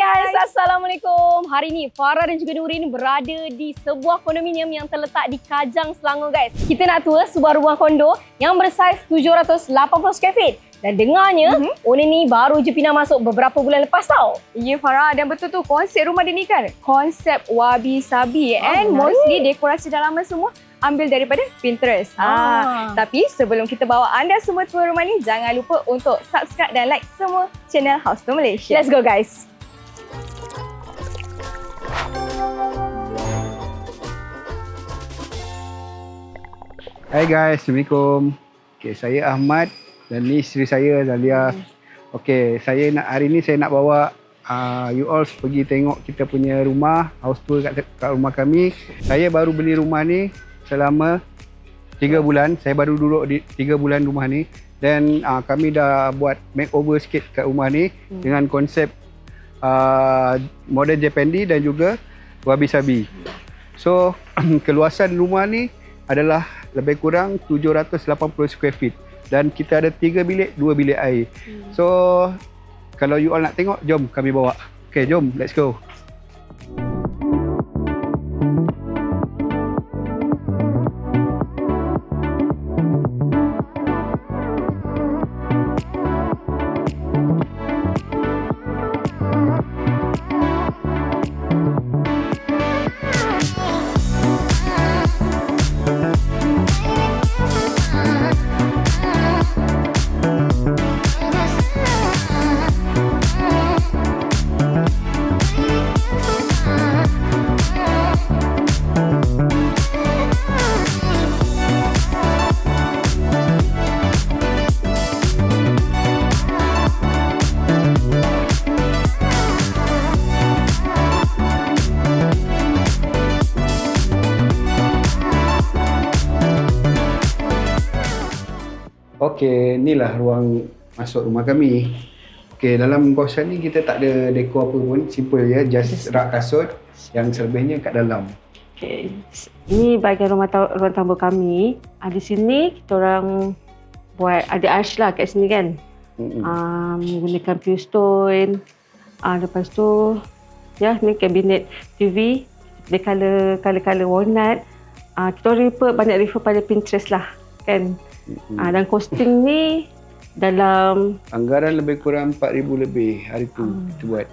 guys, Assalamualaikum. Hari ni Farah dan juga Nurin berada di sebuah kondominium yang terletak di Kajang, Selangor guys. Kita nak tour sebuah rumah kondo yang bersaiz 780 square feet. Dan dengarnya, owner ni baru je pindah masuk beberapa bulan lepas tau. Ya Farah, dan betul tu konsep rumah dia ni kan, konsep wabi-sabi and mostly dekorasi dalaman semua ambil daripada Pinterest. Tapi sebelum kita bawa anda semua tour rumah ni, jangan lupa untuk subscribe dan like semua channel House Tour Malaysia. Let's go guys. Hai guys, Assalamualaikum. Okay, saya Ahmad dan ni isteri saya Zalia. Okay, hari ni saya nak bawa you all pergi tengok kita punya rumah, house tour kat rumah kami. Saya baru beli rumah ni selama 3 bulan. Saya baru duduk di 3 bulan rumah ni. Dan kami dah buat makeover sikit kat rumah ni dengan konsep modern Japandi dan juga wabi-sabi. So, keluasan rumah ni adalah lebih kurang 780 square feet. Dan kita ada 3 bilik, 2 bilik air. So, kalau you all nak tengok, jom kami bawa. Okay, jom, let's go. Okey, inilah ruang masuk rumah kami. Okey, dalam kawasan ni kita tak ada dekor apa pun, simple je, just rak kasut yang selebihnya kat dalam. Okay. Ini bahagian ruang tamu kami. Di sini kita orang buat ada arch lah kat sini kan. Menggunakan pure stone. Lepas tu ya, ni kabinet TV dia color walnut. Kita orang banyak refer pada Pinterest lah kan. Dan costing ni dalam anggaran lebih kurang 4,000 lebih hari tu kita buat.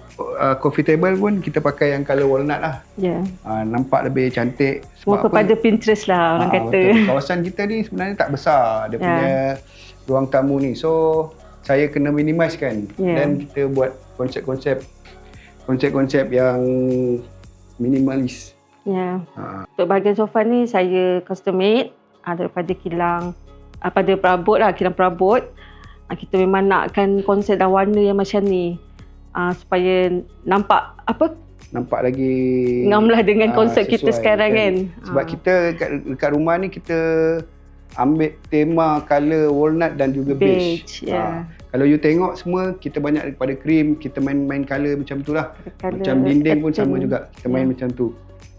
Coffee table pun kita pakai yang color walnut lah. Ya. Nampak lebih cantik. Semua kepada Pinterest lah orang kata. Betul. Kawasan kita ni sebenarnya tak besar dia punya ruang tamu ni. So saya kena minimize kan. Dan kita buat konsep yang minimalis. Ya. Untuk bahagian sofa ni saya custom made daripada kilang pada perabot lah, kilang perabot. Kita memang nakkan konsep dan warna yang macam ni supaya nampak lagi ngam lah dengan konsep kita sekarang kan. Sebab kita dekat rumah ni kita ambil tema color walnut dan juga beige. Kalau you tengok semua kita banyak daripada cream, kita main color macam tu lah. Macam dinding pun sama juga, kita main macam tu.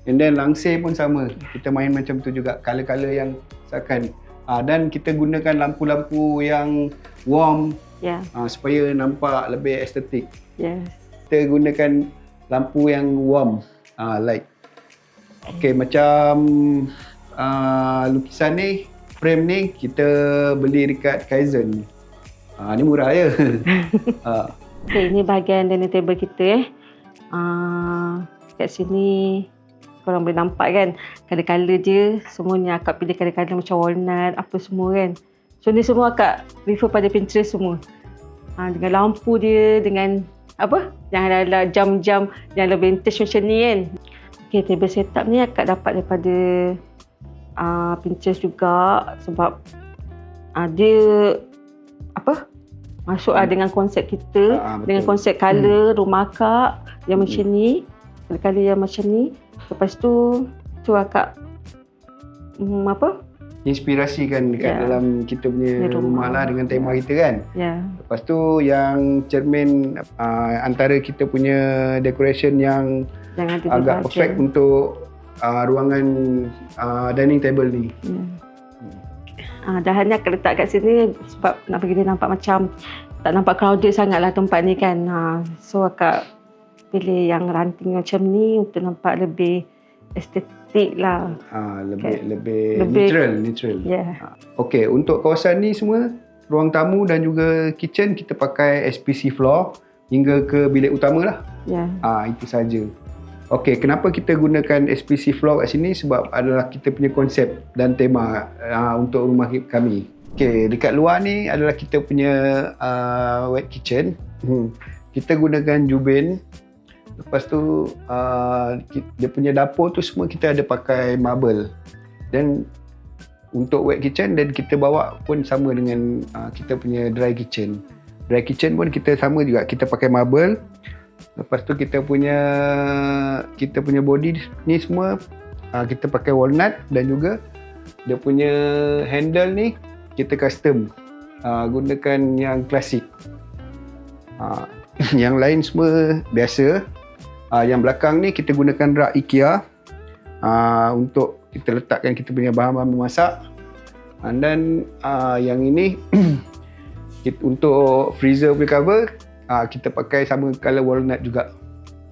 And then langsir pun sama, kita main macam tu juga, color-color yang seakan. Dan kita gunakan lampu-lampu yang warm supaya nampak lebih estetik. Kita gunakan lampu yang warm, light. Okay, macam lukisan ni, frame ni kita beli dekat Kaizen. Ni murah je. Okay, ini bahagian dining table kita. Kat sini korang boleh nampak kan, color-color je semuanya. Akak pilih color-color macam walnut apa semua kan. So ni semua akak refer pada Pinterest semua. Dengan lampu dia, dengan yang ada jam-jam yang lebih vintage macam ni kan. Okay, table setup ni akak dapat daripada Pinterest juga. Sebab dia masuk dengan konsep kita, dengan konsep color rumah akak yang macam ni, color yang macam ni. Lepas tu akak inspirasi kan dekat dalam kita punya rumah lah dengan tema kita kan. Lepas tu yang cermin antara kita punya decoration yang agak perfect untuk ruangan dining table ni. Dahannya akak letak kat sini sebab nak bagi dia nampak macam tak nampak crowded sangat lah tempat ni kan. So akak pilih yang ranting macam ni untuk nampak lebih estetik lah. Lebih Lebih- neutral. Ya. Okey, untuk kawasan ni semua, ruang tamu dan juga kitchen kita pakai SPC floor hingga ke bilik utama lah. Ya. Itu saja. Okey, kenapa kita gunakan SPC floor kat sini? Sebab adalah kita punya konsep dan tema untuk rumah kami. Okey, dekat luar ni adalah kita punya wet kitchen. Kita gunakan Juben. Lepas tu dia punya dapur tu semua kita ada pakai marble. Dan untuk wet kitchen dan kita bawa pun sama dengan kita punya dry kitchen. Dry kitchen pun kita sama juga, kita pakai marble. Lepas tu kita punya body ni semua kita pakai walnut dan juga dia punya handle ni kita custom. Gunakan yang klasik. Yang lain semua biasa. Yang belakang ni kita gunakan rak IKEA untuk kita letakkan kita punya bahan-bahan memasak. Dan yang ini untuk freezer punya cover kita pakai sama color walnut juga.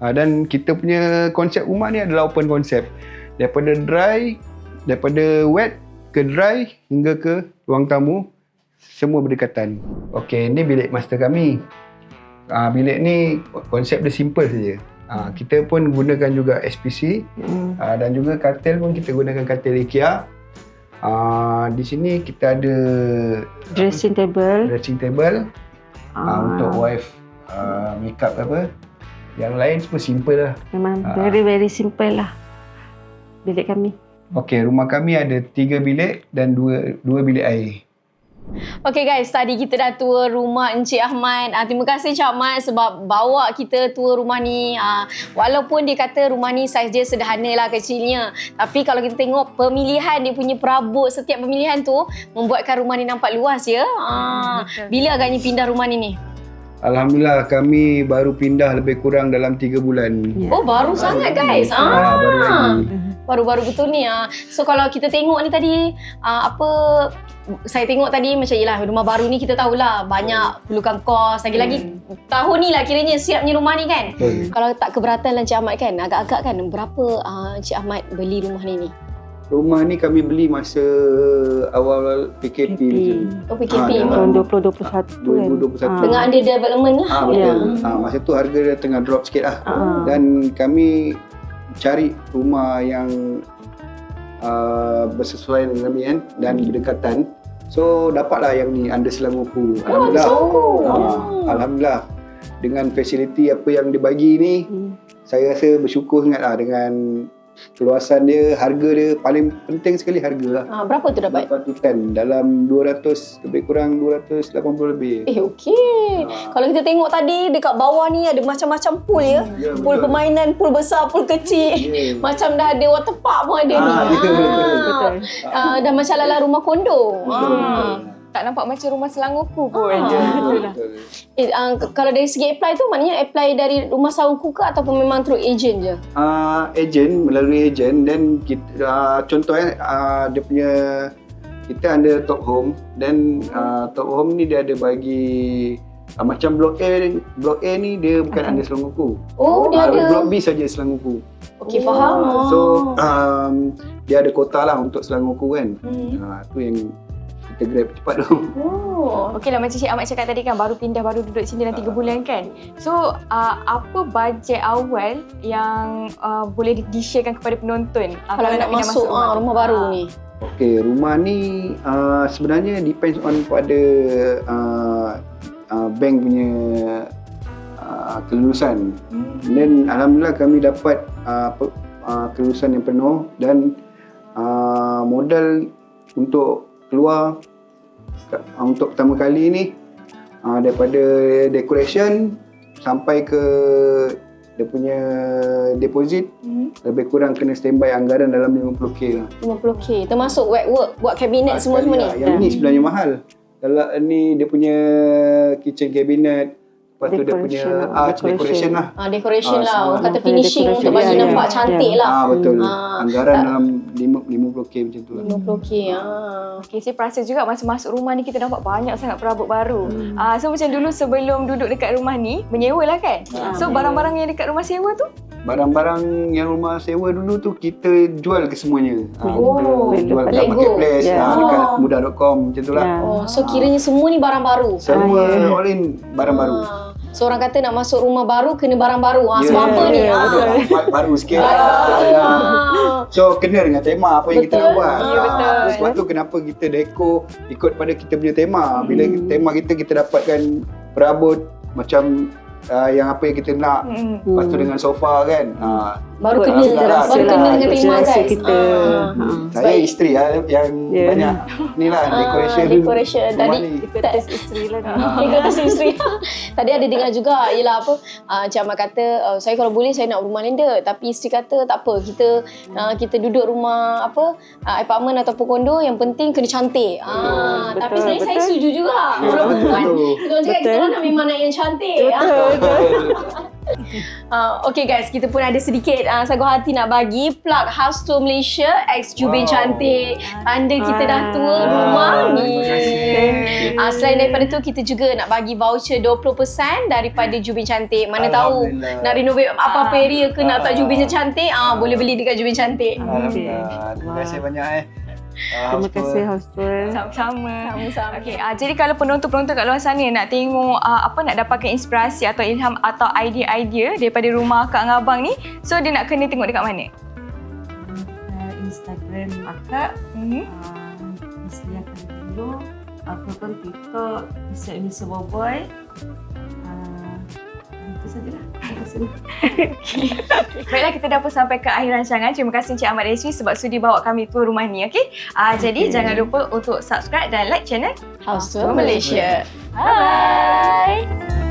Dan kita punya konsep rumah ni adalah open konsep. Daripada wet ke dry hingga ke ruang tamu semua berdekatan. Okey, ni bilik master kami. Bilik ni konsep dia simple saja. Kita pun gunakan juga SPC dan juga katil pun kita gunakan katil IKEA. Di sini kita ada Dressing table. untuk wife makeup apa. Yang lain semua simple lah. Memang very simple lah bilik kami. Okey, rumah kami ada 3 bilik dan 2 bilik air. Okay guys, tadi kita dah tour rumah Encik Ahmad. Terima kasih Encik Ahmad sebab bawa kita tour rumah ni. Walaupun dia kata rumah ni saiz dia sederhana lah, kecilnya. Tapi kalau kita tengok pemilihan dia punya perabot, setiap pemilihan tu membuatkan rumah ni nampak luas ya. Bila agaknya pindah rumah ni? Alhamdulillah kami baru pindah lebih kurang dalam 3 bulan. Ya. Oh baru sangat guys. Baru lagi. Baru-baru betul ni. So kalau kita tengok ni tadi, saya tengok tadi macam yelah rumah baru ni kita tahulah banyak perlukan kos. Lagi-lagi tahun ni lah kiranya siapnya rumah ni kan. Kalau tak keberatan lah Encik Ahmad kan, agak-agak kan berapa Encik Ahmad beli rumah ni? Rumah ni kami beli masa awal PKP macam. Oh PKP Tahun 2021 kan. 2021. Tengah under development lah. Betul. Masa tu harga dia tengah drop sikit lah. Dan kami cari rumah yang bersesuaian dengan kami kan dan berdekatan. So dapatlah yang ni under Selangorku. Alhamdulillah. Alhamdulillah. Dengan fasiliti apa yang dia bagi ni, saya rasa bersyukur sangatlah dengan keluasan dia, harga dia, paling penting sekali harga lah. Berapa tu dapat? Dapat tu kan dalam 200, lebih kurang 280 lebih. Okey. Kalau kita tengok tadi dekat bawah ni ada macam-macam pool ya. Pool permainan, pool besar, pool kecil. Macam dah ada water park pun ada ni. Betul. Dah macam ala rumah kondo. Tak nampak macam rumah Selangorku pun. Betul lah. Kalau dari segi apply tu maknanya apply dari rumah sawungku ke ataupun memang through agent je? Melalui agent. Dan kita, contohnya dia punya, kita ada Top Home. Dan Top Home ni dia ada bagi macam Blok A ni dia bukan under Selangorku. Oh, dia ada. Blok B saja Selangorku. Okey, faham. So dia ada kota lah untuk Selangorku kan. Tu yang kita grab cepat tu. Okeylah, macam Cik Ahmad cakap tadi kan, baru pindah, baru duduk sini dalam 3 bulan kan. So apa bajet awal yang boleh di-sharekan kepada penonton Kalau nak masuk rumah baru ni? Okey, rumah ni sebenarnya depends on pada bank punya kelulusan. Dan alhamdulillah kami dapat kelulusan yang penuh dan modal untuk keluar untuk pertama kali ni daripada decoration sampai ke dia punya deposit lebih kurang kena standby anggaran dalam 50k lah. 50k termasuk wet work, buat kabinet semua ni. Yang ni sebenarnya mahal. Kalau ni dia punya kitchen cabinet, lepas tu dia punya arch decoration lah. Decoration lah. Orang kata semua finishing untuk bagi nampak cantik lah. Betul. Anggaran dalam 50k macam tu lah. 50k. Okay, saya perasan juga masa masuk rumah ni kita nampak banyak sangat perabot baru. So macam dulu sebelum duduk dekat rumah ni, menyewa lah kan? So barang-barang yang dekat rumah sewa tu? Barang-barang yang rumah sewa dulu tu kita jual ke semuanya. Kita jual kat Lego. marketplace, dekat mudah.com macam tu lah. Oh, so kiranya semua ni barang baru. Semua all in barang baru. So orang kata nak masuk rumah baru kena barang baru. Ya, Sebab apa ni? Baru sikit. So kena dengan tema apa yang kita nak buat. betul. Sebab tu kenapa kita dekor ikut pada kita punya tema. Bila tema kita dapatkan perabot macam yang apa yang kita nak. Lepas tu dengan sofa kan. Baru Betul. kena Betul. baru kena dengan tema Betul. guys. Kita. Saya isteri yang banyak ni lah decoration. rumah Tadi ni. Kita isteri lah ni. Dia kata isteri. Tadi ada dengar juga ialah apa Cik Ahmad kata saya kalau boleh saya nak rumah landed, tapi isteri kata tak apa, kita duduk rumah apartment ataupun kondo, yang penting kena cantik. Betul. Tapi sebenarnya saya setuju juga. Perempuan kita orang cakap kita orang nak memang nak yang cantik. Okay guys, kita pun ada sedikit sagu hati nak bagi plug House Tour Malaysia X Jubin Cantik. Tanda kita dah tua rumah ni. Selain daripada tu, kita juga nak bagi voucher 20% daripada Jubin Cantik. Mana tahu nak renovate apa-apa area ke nak tak Jubin cantik, boleh beli dekat Jubin Cantik. Alhamdulillah. Terima kasih banyak Terima kasih House Tour. Sama-sama. Sama-sama. Okay, jadi kalau penonton-penonton kat luar sana nak tengok nak dapatkan inspirasi atau ilham atau idea-idea daripada rumah Kak dengan Abang ni, so dia nak kena tengok dekat mana? Instagram Akak, Isliah dulu, ataupun TikTok, Mr. Boboy. Itu sajalah. Terima kasih. Baiklah, kita dah pun sampai ke akhir rancangan. Terima kasih Encik Ahmad Esri sebab sudi bawa kami tour rumah ni. Jadi jangan lupa untuk subscribe dan like channel House Tour Malaysia. Bye.